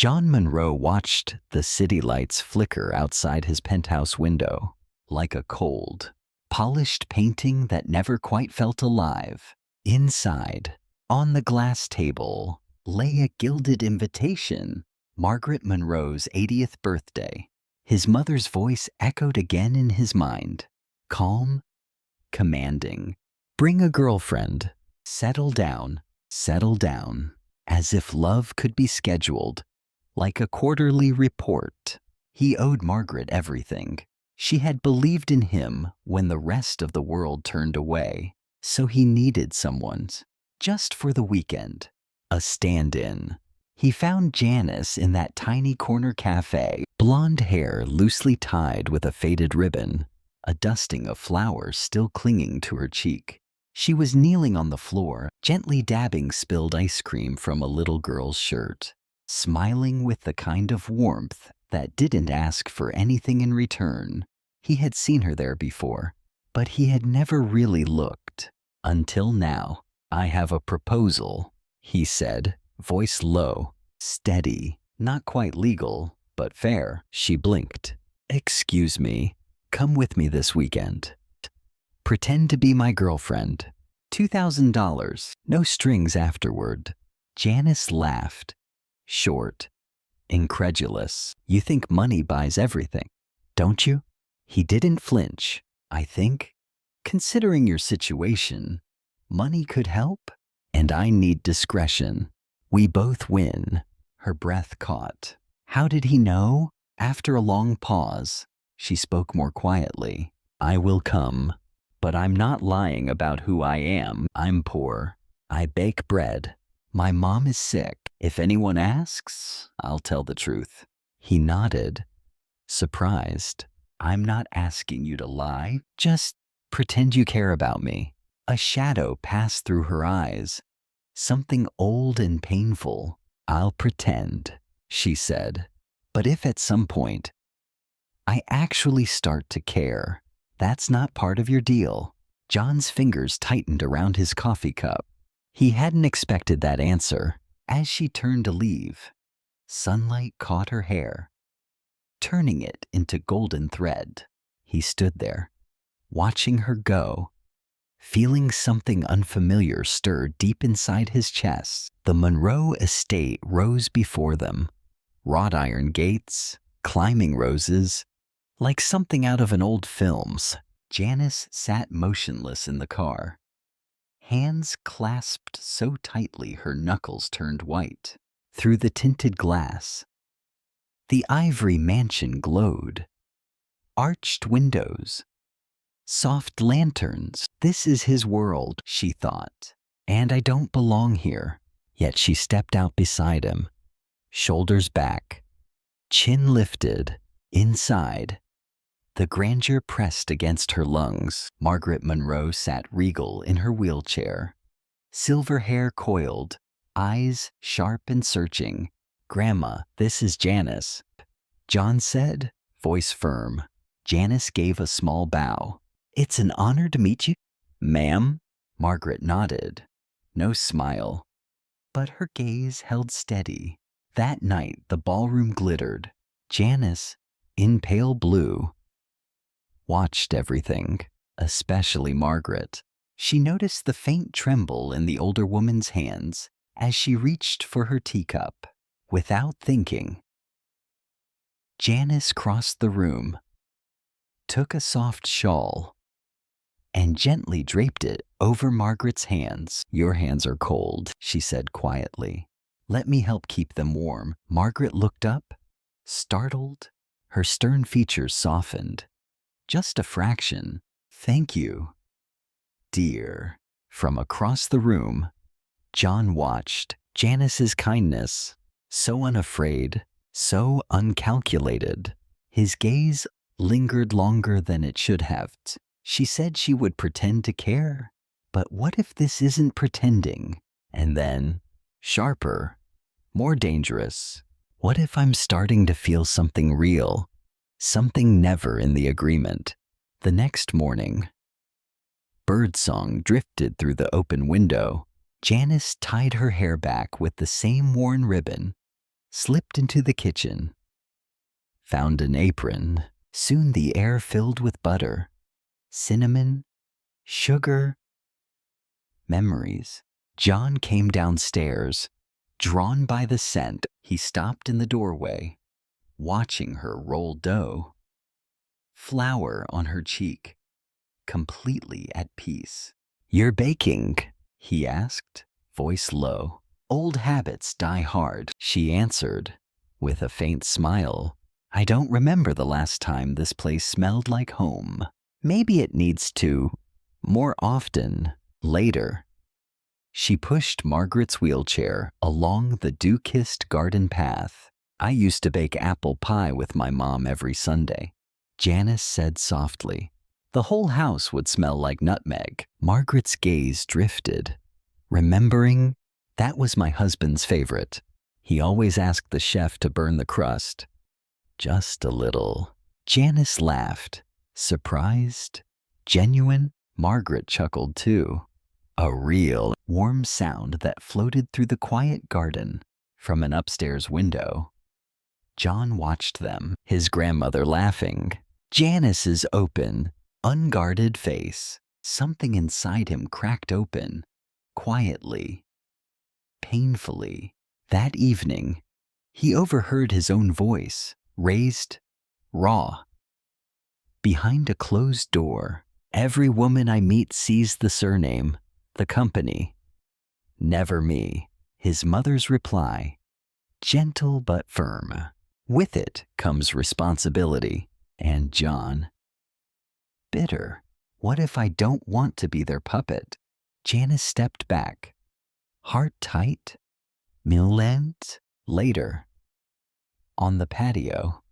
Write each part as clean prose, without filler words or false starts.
John Monroe watched the city lights flicker outside his penthouse window, like a cold, polished painting that never quite felt alive. Inside, on the glass table, lay a gilded invitation, Margaret Monroe's 80th birthday. His mother's voice echoed again in his mind, calm, commanding. "Bring a girlfriend. Settle down, as if love could be scheduled, like a quarterly report." He owed Margaret everything. She had believed in him when the rest of the world turned away, so he needed someone's, just for the weekend, a stand-in. He found Janice in that tiny corner cafe, blonde hair loosely tied with a faded ribbon, a dusting of flowers still clinging to her cheek. She was kneeling on the floor, gently dabbing spilled ice cream from a little girl's shirt, smiling with the kind of warmth that didn't ask for anything in return. He had seen her there before, but he had never really looked. Until now. "I have a proposal," he said, voice low, steady, not quite legal, but fair. She blinked. "Excuse me, come with me this weekend. Pretend to be my girlfriend. $2,000, no strings afterward." Janice laughed, short, incredulous. "You think money buys everything, don't you?" He didn't flinch. "I think, considering your situation, money could help, and I need discretion. We both win." Her breath caught. How did he know? After a long pause, she spoke more quietly. "I will come, but I'm not lying about who I am. I'm poor. I bake bread. My mom is sick. If anyone asks, I'll tell the truth." He nodded, surprised. "I'm not asking you to lie. Just pretend you care about me." A shadow passed through her eyes, something old and painful. "I'll pretend," she said. "But if at some point I actually start to care, that's not part of your deal." John's fingers tightened around his coffee cup. He hadn't expected that answer. As she turned to leave, sunlight caught her hair, turning it into golden thread. He stood there, watching her go, feeling something unfamiliar stir deep inside his chest. The Monroe estate rose before them, wrought iron gates, climbing roses, like something out of an old films. Janice sat motionless in the car, hands clasped so tightly her knuckles turned white. Through the tinted glass, the ivory mansion glowed. Arched windows, soft lanterns. "This is his world," she thought, "and I don't belong here." Yet she stepped out beside him, shoulders back, chin lifted. Inside, the grandeur pressed against her lungs. Margaret Monroe sat regal in her wheelchair, silver hair coiled, eyes sharp and searching. "Grandma, this is Janice," John said, voice firm. Janice gave a small bow. "It's an honor to meet you, ma'am." Margaret nodded. No smile, but her gaze held steady. That night the ballroom glittered. Janice, in pale blue, watched everything, especially Margaret. She noticed the faint tremble in the older woman's hands as she reached for her teacup. Without thinking, Janice crossed the room, took a soft shawl, and gently draped it over Margaret's hands. "Your hands are cold," she said quietly. "Let me help keep them warm." Margaret looked up, startled, her stern features softened. "Just a fraction. Thank you, dear." From across the room, John watched Janice's kindness, so unafraid, so uncalculated. His gaze lingered longer than it should have. She said she would pretend to care, but what if this isn't pretending? And then, sharper, more dangerous, what if I'm starting to feel something real, something never in the agreement? The next morning, birdsong drifted through the open window. Janice tied her hair back with the same worn ribbon, slipped into the kitchen, found an apron. Soon the air filled with butter, cinnamon, sugar, memories. John came downstairs, drawn by the scent. He stopped in the doorway, watching her roll dough, flour on her cheek, completely at peace. "You're baking?" he asked, voice low. "Old habits die hard," she answered, with a faint smile. "I don't remember the last time this place smelled like home. Maybe it needs to, more often, later." She pushed Margaret's wheelchair along the dew-kissed garden path. "I used to bake apple pie with my mom every Sunday," Janice said softly. "The whole house would smell like nutmeg." Margaret's gaze drifted. "Remembering? That was my husband's favorite. He always asked the chef to burn the crust. Just a little." Janice laughed. Surprised? Genuine? Margaret chuckled too. A real, warm sound that floated through the quiet garden from an upstairs window. John watched them, his grandmother laughing. Janice's open, unguarded face. Something inside him cracked open, quietly, painfully. That evening, he overheard his own voice, raised, raw. Behind a closed door, "Every woman I meet sees the surname, the company. Never me." His mother's reply, gentle but firm. With it comes responsibility. And John, bitter. What if I don't want to be their puppet? Janice stepped back, heart tight. Millionaire? Later, on the patio,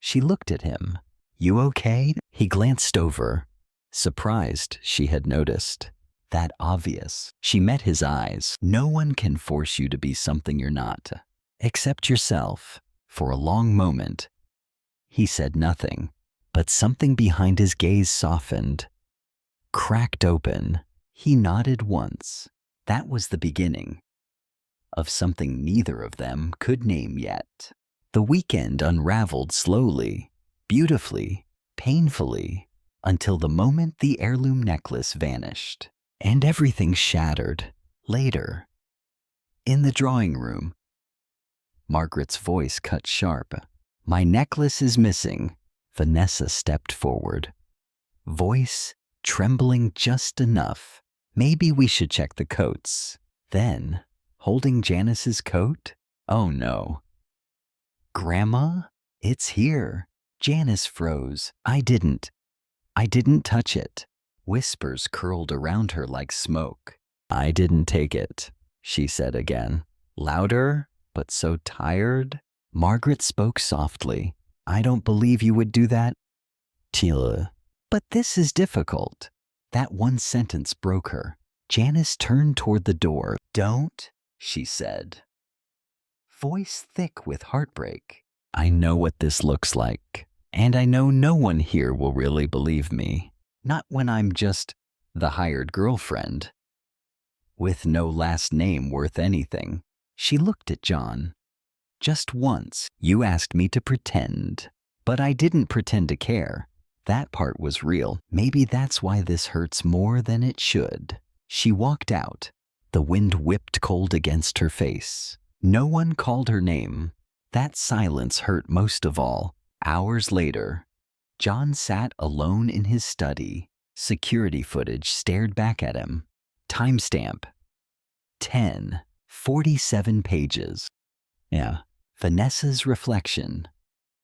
she looked at him. "You okay?" He glanced over, surprised she had noticed. That obvious. She met his eyes. "No one can force you to be something you're not, except yourself." For a long moment, he said nothing, but something behind his gaze softened, cracked open. He nodded once. That was the beginning of something neither of them could name yet. The weekend unraveled slowly, beautifully, painfully, until the moment the heirloom necklace vanished. And everything shattered. Later, in the drawing room, Margaret's voice cut sharp. "My necklace is missing." Vanessa stepped forward, voice trembling just enough. "Maybe we should check the coats." Then, holding Janice's coat, "Oh no. Grandma, it's here." Janice froze. I didn't touch it." Whispers curled around her like smoke. "I didn't take it," she said again, louder, but so tired. Margaret spoke softly. "I don't believe you would do that, Tila. But this is difficult." That one sentence broke her. Janice turned toward the door. "Don't," she said, voice thick with heartbreak. "I know what this looks like, and I know no one here will really believe me. Not when I'm just the hired girlfriend, with no last name worth anything." She looked at John. "Just once, you asked me to pretend, but I didn't pretend to care. That part was real. Maybe that's why this hurts more than it should." She walked out. The wind whipped cold against her face. No one called her name. That silence hurt most of all. Hours later, John sat alone in his study. Security footage stared back at him. Timestamp 10:47 pages. Yeah. Vanessa's reflection,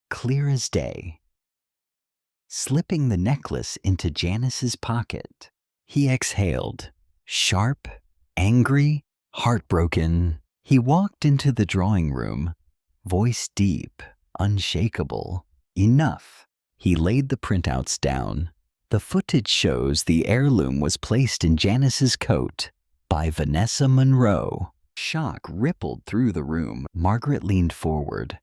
clear as day. Slipping the necklace into Janice's pocket, he exhaled, sharp, angry, heartbroken. He walked into the drawing room, voice deep, unshakable. "Enough." He laid the printouts down. The footage shows the heirloom was placed in Janice's coat by Vanessa Monroe. Shock rippled through the room. Margaret leaned forward,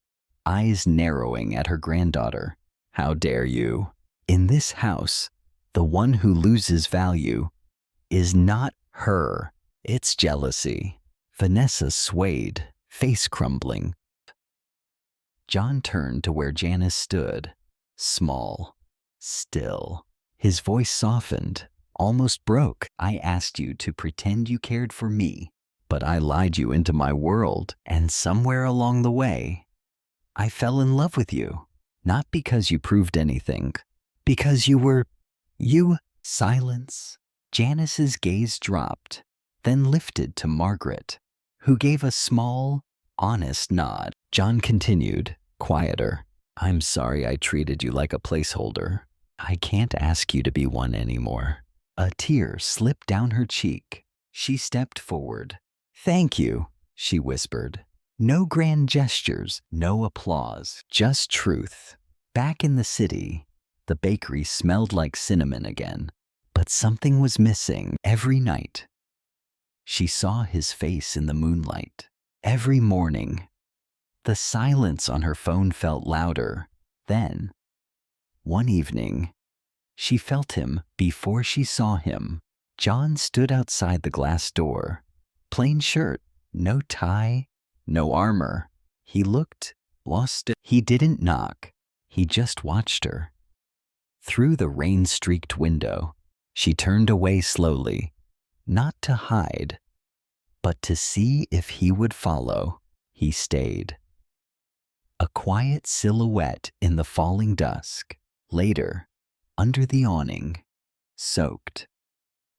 eyes narrowing at her granddaughter. "How dare you? In this house, the one who loses value is not her. It's jealousy." Vanessa swayed, face crumbling. John turned to where Janice stood, small, still. His voice softened, almost broke. I asked you to pretend you cared for me, but I lied you into my world, and somewhere along the way, I fell in love with you. Not because you proved anything, because you were you. Silence. Janice's gaze dropped, then lifted to Margaret, who gave a small, honest nod. John continued, quieter. I'm sorry I treated you like a placeholder. I can't ask you to be one anymore. A tear slipped down her cheek. She stepped forward. Thank you, she whispered. No grand gestures, no applause, just truth. Back in the city, the bakery smelled like cinnamon again, but something was missing. Every night, she saw his face in the moonlight. Every morning, the silence on her phone felt louder. Then, one evening, she felt him before she saw him. John stood outside the glass door. Plain shirt, no tie, no armor. He looked lost. He didn't knock. He just watched her. Through the rain-streaked window, she turned away slowly, not to hide, but to see if he would follow. He stayed. A quiet silhouette in the falling dusk. Later, under the awning, soaked,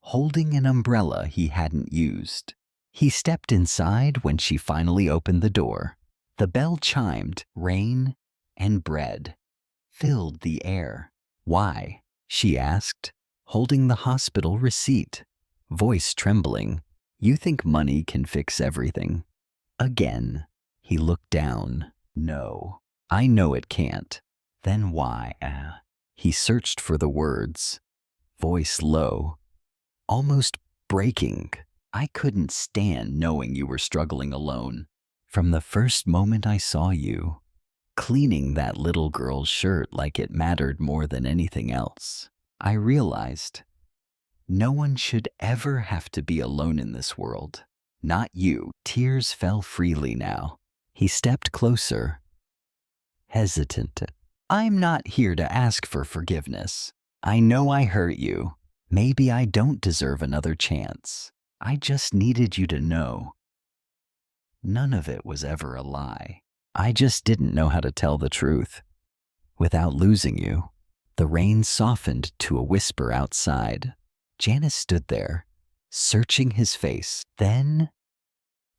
holding an umbrella he hadn't used. He stepped inside when she finally opened the door. The bell chimed. Rain and bread filled the air. Why? She asked, holding the hospital receipt, voice trembling. You think money can fix everything? Again, he looked down. No, I know it can't. Then why? He searched for the words, voice low, almost breaking. I couldn't stand knowing you were struggling alone. From the first moment I saw you, cleaning that little girl's shirt like it mattered more than anything else, I realized no one should ever have to be alone in this world. Not you. Tears fell freely now. He stepped closer, hesitant. I'm not here to ask for forgiveness. I know I hurt you. Maybe I don't deserve another chance. I just needed you to know. None of it was ever a lie. I just didn't know how to tell the truth without losing you. The rain softened to a whisper outside. Janice stood there, searching his face. Then,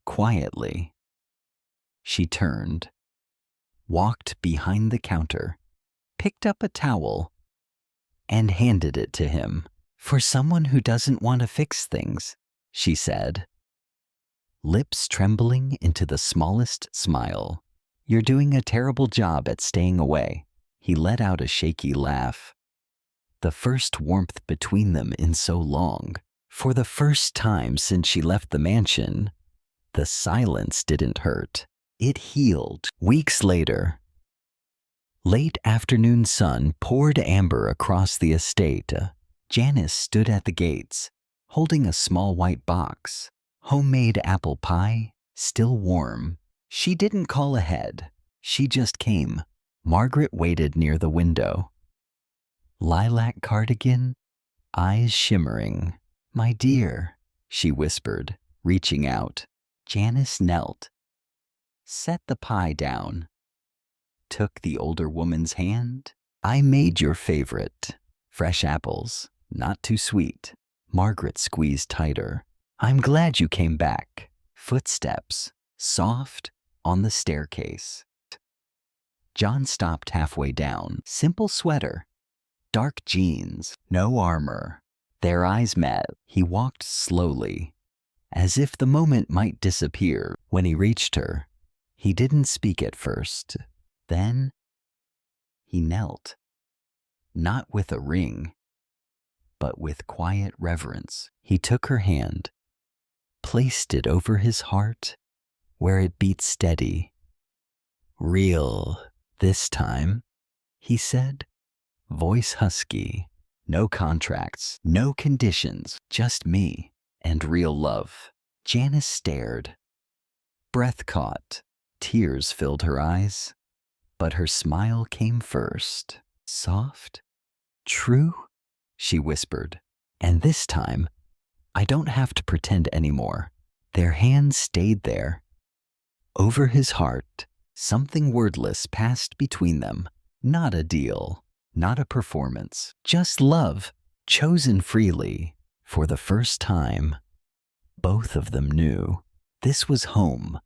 quietly, she turned, walked behind the counter, picked up a towel, and handed it to him. For someone who doesn't want to fix things, she said, lips trembling into the smallest smile. You're doing a terrible job at staying away. He let out a shaky laugh. The first warmth between them in so long. For the first time since she left the mansion, the silence didn't hurt. It healed. Weeks later, late afternoon sun poured amber across the estate. Janice stood at the gates, holding a small white box. Homemade apple pie, still warm. She didn't call ahead. She just came. Margaret waited near the window. Lilac cardigan, eyes shimmering. My dear, she whispered, reaching out. Janice knelt, set the pie down, took the older woman's hand. I made your favorite. Fresh apples, not too sweet. Margaret squeezed tighter. I'm glad you came back. Footsteps, soft, on the staircase. John stopped halfway down. Simple sweater, dark jeans, no armor. Their eyes met. He walked slowly, as if the moment might disappear. When he reached her, he didn't speak at first. Then, he knelt, not with a ring, but with quiet reverence. He took her hand, placed it over his heart, where it beat steady. Real, this time, he said, voice husky. No contracts, no conditions, just me and real love. Janice stared. Breath caught. Tears filled her eyes. But her smile came first. Soft, true, she whispered. And this time, I don't have to pretend anymore. Their hands stayed there. Over his heart, something wordless passed between them. Not a deal, not a performance, just love, chosen freely. For the first time, both of them knew this was home.